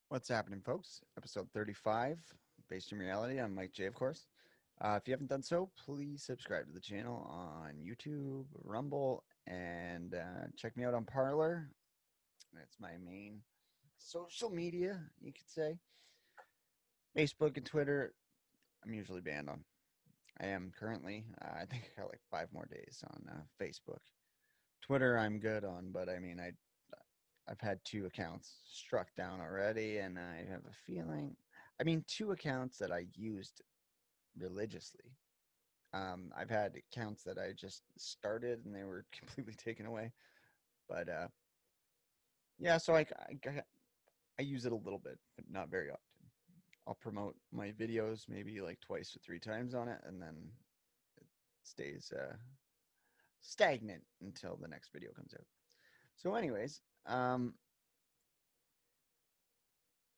What's happening, folks? Episode 35, based in reality. I'm Mike J, of course. If you haven't done so, please subscribe to the channel on YouTube, Rumble, and check me out on Parlor. That's my main social media, you could say. Facebook and Twitter, I'm usually banned on. I am currently. I think I got like 5 more days on Facebook. Twitter, I'm good on, but I've had 2 accounts struck down already, and I have a feeling. I mean, 2 accounts that I used religiously. I've had accounts that I just started and they were completely taken away. But yeah, so I use it a little bit, but not very often. I'll promote my videos maybe like twice or 3 times on it, and then it stays stagnant until the next video comes out. So, anyways,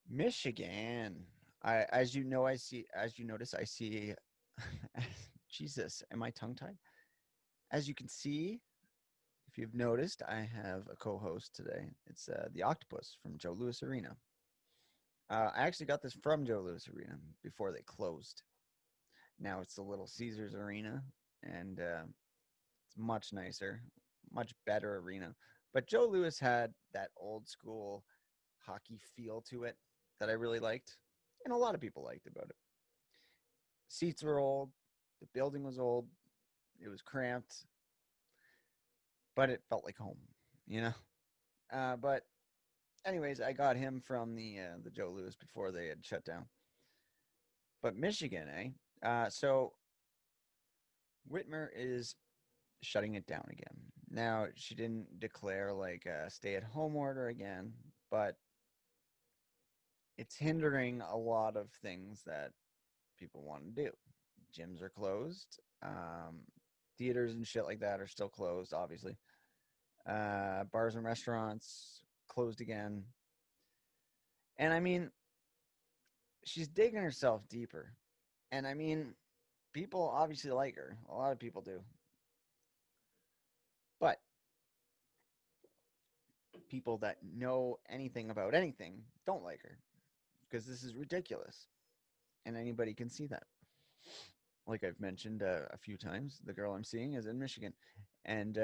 Michigan. As you know, as you notice, I see. Jesus, am I tongue tied? As you can see, if you've noticed, I have a co-host today. It's the Octopus from Joe Louis Arena. I actually got this from Joe Louis Arena before they closed. Now it's the Little Caesars Arena, and it's much nicer, much better arena. But Joe Louis had that old school hockey feel to it that I really liked, and a lot of people liked about it. Seats were old, the building was old, it was cramped, but it felt like home, you know. But anyways, I got him from the Joe Louis before they had shut down. But Michigan, eh? So Whitmer is shutting it down again. Now she didn't declare like a stay-at-home order again, but it's hindering a lot of things that people want to do. Gyms are closed. Theaters and shit like that are still closed, obviously. Bars and restaurants closed again. And I mean, she's digging herself deeper. And I mean, people obviously like her. A lot of people do. But people that know anything about anything don't like her because this is ridiculous. And anybody can see that. Like I've mentioned a few times, the girl I'm seeing is in Michigan. And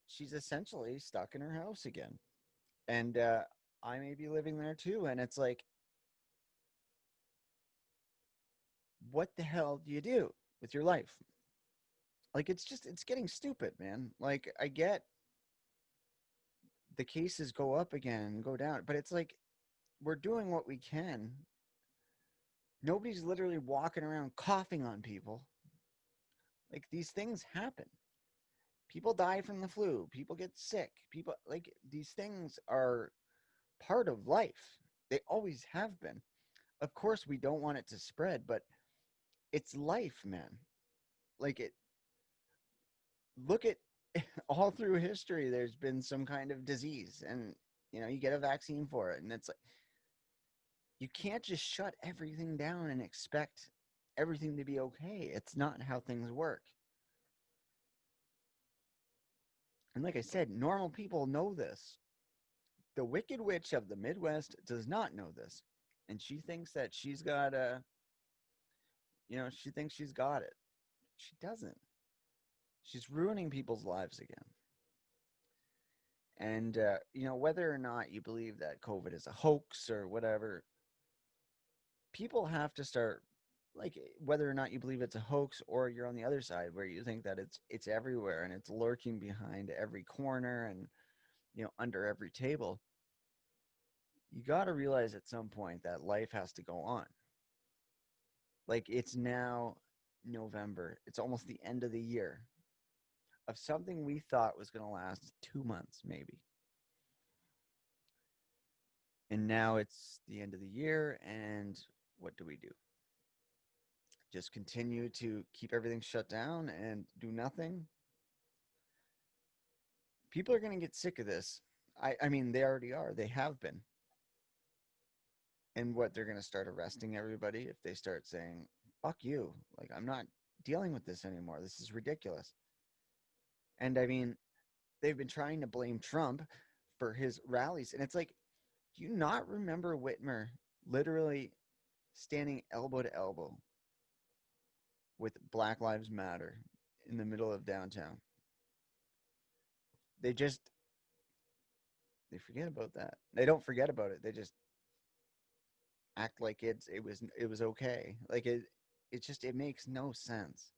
she's essentially stuck in her house again. And I may be living there too. And it's like, what the hell do you do with your life? Like, it's getting stupid, man. Like, I get the cases go up again and go down, but it's like, we're doing what we can. Nobody's literally walking around coughing on people. Like, these things happen. People die from the flu. People get sick. People, like, these things are part of life. They always have been. Of course, we don't want it to spread, but it's life, man. Like, look at all through history, there's been some kind of disease, and, you get a vaccine for it. And it's like, you can't just shut everything down and expect everything to be okay. It's not how things work. And like I said, normal people know this. The Wicked Witch of the Midwest does not know this. And she thinks that she thinks she's got it. She doesn't. She's ruining people's lives again. And, whether or not you believe that COVID is a hoax or whatever, people have to start, like, whether or not you believe it's a hoax or you're on the other side where you think that it's everywhere and it's lurking behind every corner and, under every table. You got to realize at some point that life has to go on. Like, it's now November. It's almost the end of the year of something we thought was going to last 2 months, maybe. And now it's the end of the year, and what do we do? Just continue to keep everything shut down and do nothing? People are going to get sick of this. I mean, they already are. They have been. And what, they're going to start arresting everybody if they start saying, fuck you. Like, I'm not dealing with this anymore. This is ridiculous. And I mean, they've been trying to blame Trump for his rallies. And it's like, Do you not remember Whitmer literally standing elbow to elbow with Black Lives Matter in the middle of downtown? They just they forget about that. They don't forget about it. They just act like it was okay. Like it makes no sense.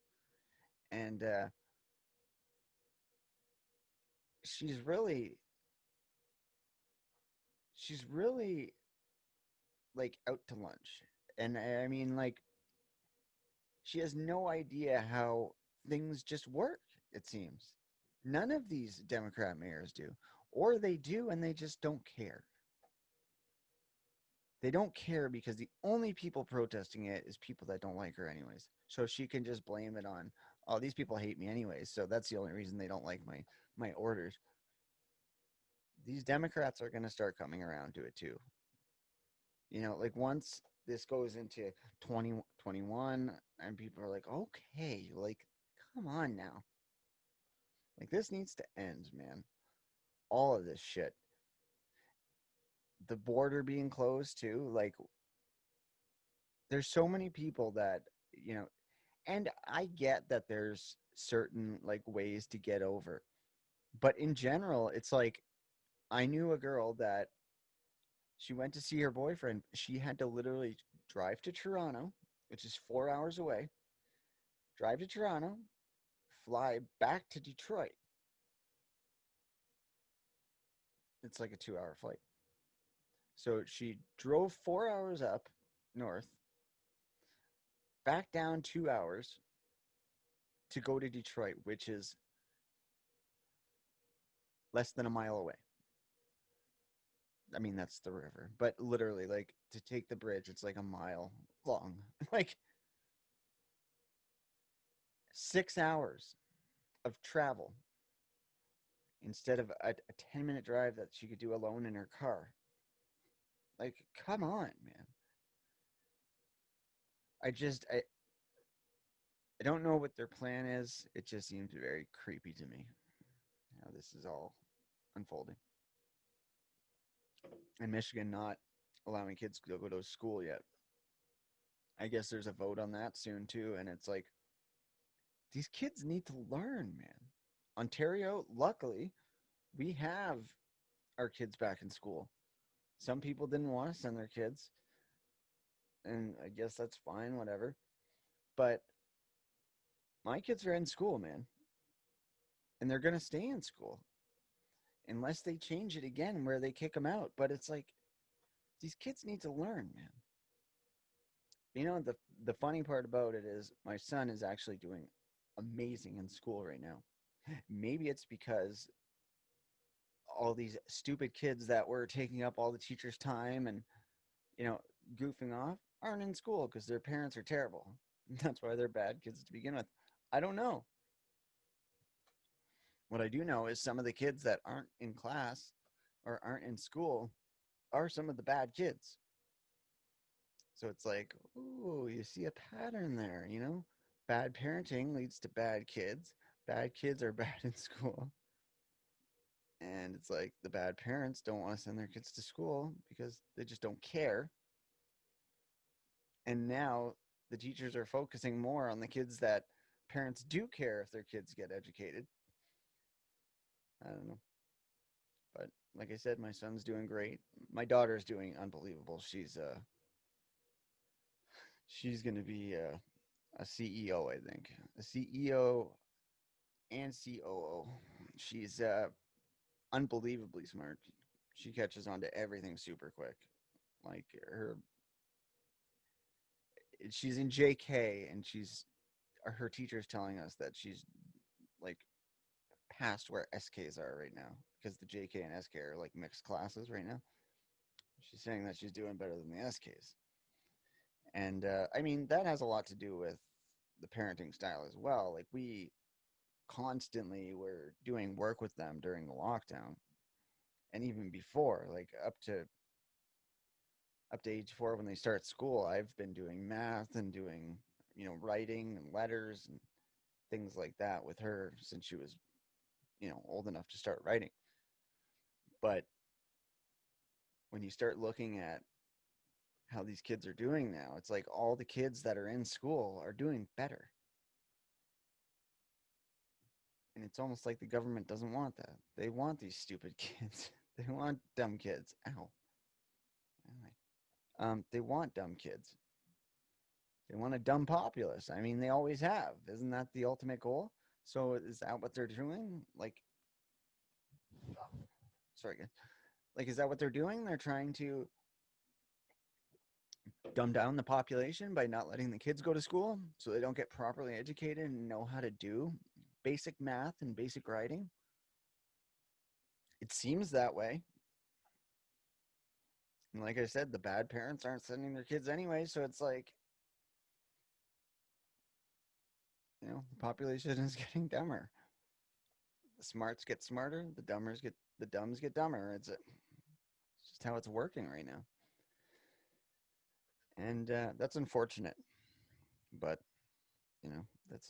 And she's really she's really like out to lunch. And I mean, like, she has no idea how things just work, it seems. None of these Democrat mayors do. Or they do and they just don't care. They don't care because the only people protesting it is people that don't like her anyways. So she can just blame it on, oh, these people hate me anyways, so that's the only reason they don't like my orders. These Democrats are going to start coming around to it too. Like once this goes into 2021 and people are like, okay, like, come on now. Like, this needs to end, man. All of this shit. The border being closed too. Like, there's so many people that, you know, and I get that there's certain like ways to get over. But in general, it's like I knew a girl that she went to see her boyfriend. She had to literally drive to Toronto, which is 4 hours away, drive to Toronto, fly back to Detroit. It's like a 2 hour flight. So she drove 4 hours up north, back down 2 hours to go to Detroit, which is less than a mile away. I mean, that's the river, but literally, like, to take the bridge, it's like a mile long. Like 6 hours of travel instead of a 10-minute drive that she could do alone in her car. Like, come on, man. I don't know what their plan is. It just seems very creepy to me how this is all unfolding. And Michigan not allowing kids to go to school yet. I guess there's a vote on that soon too, and it's like these kids need to learn, man. Ontario, luckily, we have our kids back in school. Some people didn't want to send their kids, and I guess that's fine, whatever. But my kids are in school, man, and they're going to stay in school unless they change it again where they kick them out. But it's like these kids need to learn, man. The funny part about it is my son is actually doing amazing in school right now. Maybe it's because all these stupid kids that were taking up all the teachers' time and, you know, goofing off aren't in school because their parents are terrible. That's why they're bad kids to begin with. I don't know. What I do know is some of the kids that aren't in class or aren't in school are some of the bad kids. So it's like, ooh, you see a pattern there, you know? Bad parenting leads to bad kids. Bad kids are bad in school. And it's like the bad parents don't want to send their kids to school because they just don't care. And now the teachers are focusing more on the kids that parents do care if their kids get educated. I don't know. But like I said, my son's doing great. My daughter's doing unbelievable. She's going to be a CEO, I think. A CEO and COO. She's unbelievably smart. She catches on to everything super quick. Like she's in JK, and her teacher's telling us that she's like past where SKs are right now because the JK and SK are like mixed classes right now. She's saying that she's doing better than the SKs, and I mean that has a lot to do with the parenting style as well. Like we constantly were doing work with them during the lockdown, and even before, like up to age 4 when they start school, I've been doing math and doing, writing and letters and things like that with her since she was, old enough to start writing. But when you start looking at how these kids are doing now, it's like all the kids that are in school are doing better. And it's almost like the government doesn't want that. They want these stupid kids. They want dumb kids. Ow. Anyway, they want dumb kids. They want a dumb populace. I mean, they always have. Isn't that the ultimate goal? So is that what they're doing? Like, sorry, guys. Like, is that what they're doing? They're trying to dumb down the population by not letting the kids go to school so they don't get properly educated and know how to do basic math and basic writing. It seems that way. And like I said, the bad parents aren't sending their kids anyway, so it's like, the population is getting dumber. The smarts get smarter, the dumbs get dumber. It's just how it's working right now. And that's unfortunate, but this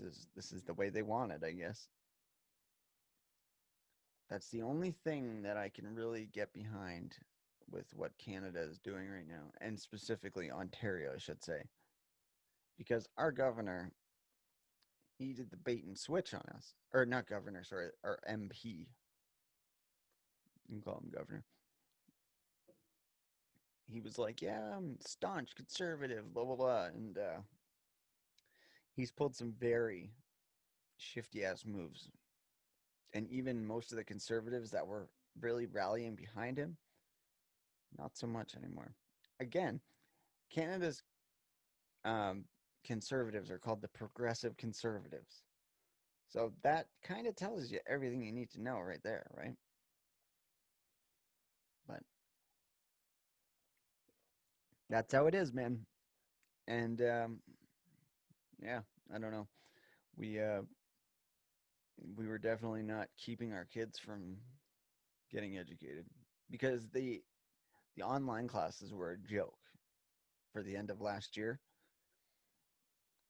is the way they want it, I guess. That's the only thing that I can really get behind with what Canada is doing right now, and specifically Ontario, I should say, because our governor, he did the bait and switch on us, or not governor, sorry, our MP. You can call him governor. He was like, "Yeah, I'm staunch conservative, blah blah blah," and he's pulled some very shifty ass moves, and even most of the conservatives that were really rallying behind him, not so much anymore. Again, Canada's um, conservatives are called the progressive conservatives. So that kind of tells you everything you need to know right there, right? But that's how it is, man. And yeah, I don't know. We we were definitely not keeping our kids from getting educated because the online classes were a joke for the end of last year.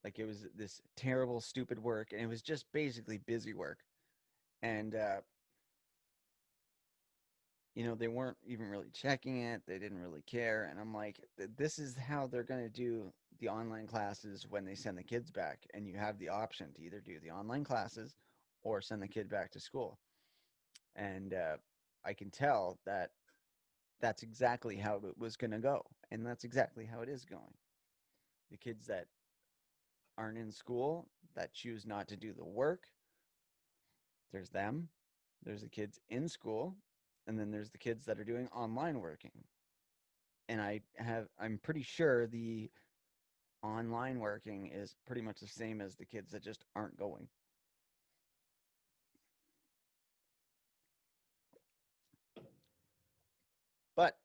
Like it was this terrible, stupid work, and it was just basically busy work. And they weren't even really checking it. They didn't really care. And I'm like, this is how they're going to do the online classes when they send the kids back. And you have the option to either do the online classes or send the kid back to school. And I can tell that that's exactly how it was going to go. And that's exactly how it is going. The kids that aren't in school, that choose not to do the work, there's them. There's the kids in school. And then there's the kids that are doing online working. And I'm pretty sure the online working is pretty much the same as the kids that just aren't going. But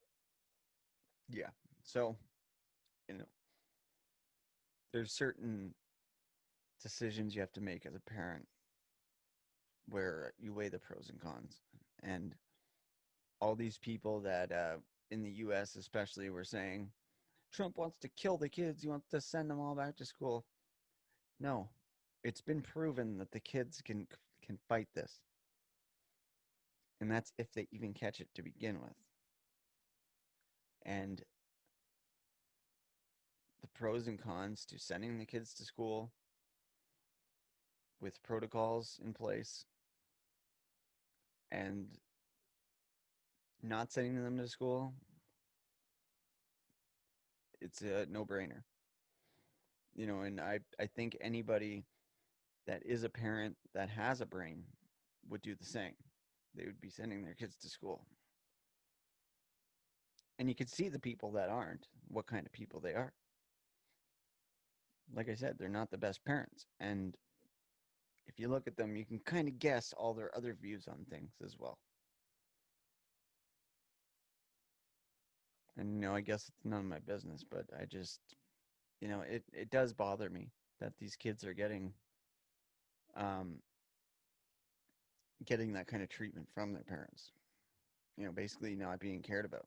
yeah, so you know, there's certain decisions you have to make as a parent where you weigh the pros and cons. And all these people that in the US especially were saying Trump wants to kill the kids, he wants to send them all back to school. No. It's been proven that the kids can fight this. And that's if they even catch it to begin with. And the pros and cons to sending the kids to school with protocols in place and not sending them to school, it's a no-brainer. And I think anybody that is a parent that has a brain would do the same. They would be sending their kids to school. And you could see the people that aren't, what kind of people they are. Like I said, they're not the best parents. And if you look at them, you can kind of guess all their other views on things as well. And I guess it's none of my business, but I just, it does bother me that these kids are um, getting that kind of treatment from their parents. Basically not being cared about.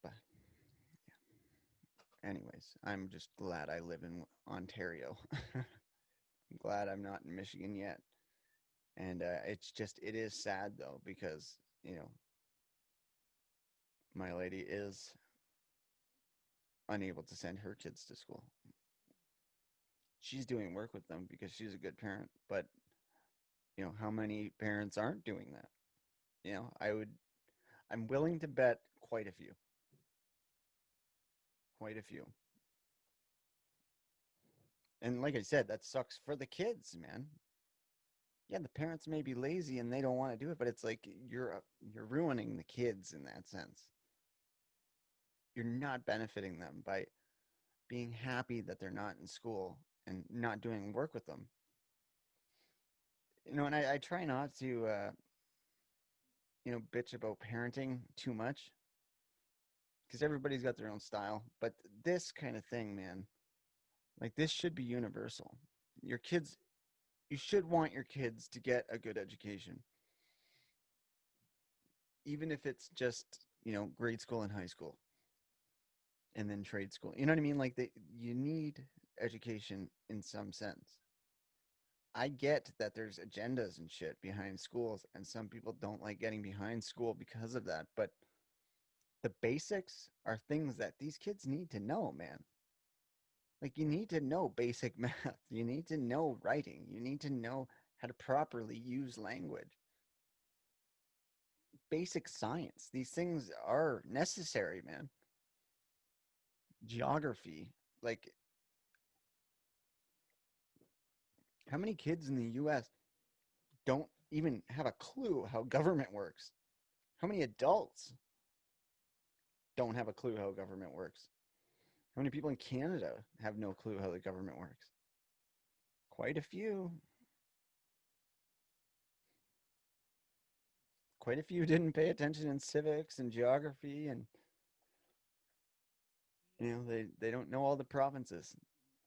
But anyways, I'm just glad I live in Ontario. I'm glad I'm not in Michigan yet. And it is sad though, because, my lady is unable to send her kids to school. She's doing work with them because she's a good parent, but how many parents aren't doing that? I'm willing to bet quite a few. And like I said, that sucks for the kids, man. Yeah, the parents may be lazy and they don't want to do it, but it's like you're ruining the kids in that sense. You're not benefiting them by being happy that they're not in school and not doing work with them. And I try not to bitch about parenting too much because everybody's got their own style. But this kind of thing, man, like this should be universal. Your kids, you should want your kids to get a good education, even if it's just, grade school and high school and then trade school. You know what I mean? Like you need education in some sense. I get that there's agendas and shit behind schools, and some people don't like getting behind school because of that. But the basics are things that these kids need to know, man. Like you need to know basic math. You need to know writing. You need to know how to properly use language. Basic science. These things are necessary, man. Geography. Like how many kids in the US don't even have a clue how government works? How many adults don't have a clue how government works? How many people in Canada have no clue how the government works? Quite a few. Quite a few didn't pay attention in civics and geography, and they don't know all the provinces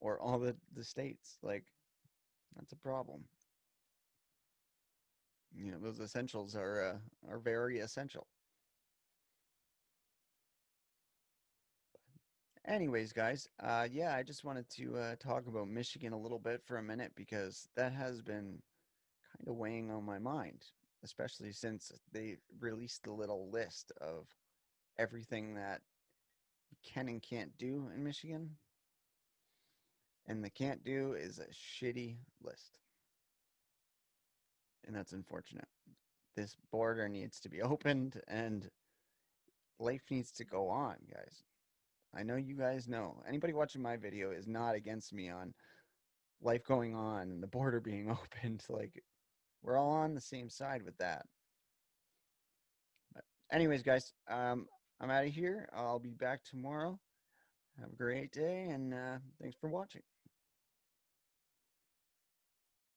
or all the states. Like that's a problem. Those essentials are very essential. Anyways, guys, yeah, I just wanted to talk about Michigan a little bit for a minute because that has been kind of weighing on my mind, especially since they released the little list of everything that you can and can't do in Michigan. And the can't do is a shitty list. And that's unfortunate. This border needs to be opened and life needs to go on, guys. I know you guys know. Anybody watching my video is not against me on life going on and the border being opened. Like, we're all on the same side with that. But anyways, guys, I'm out of here. I'll be back tomorrow. Have a great day, and thanks for watching.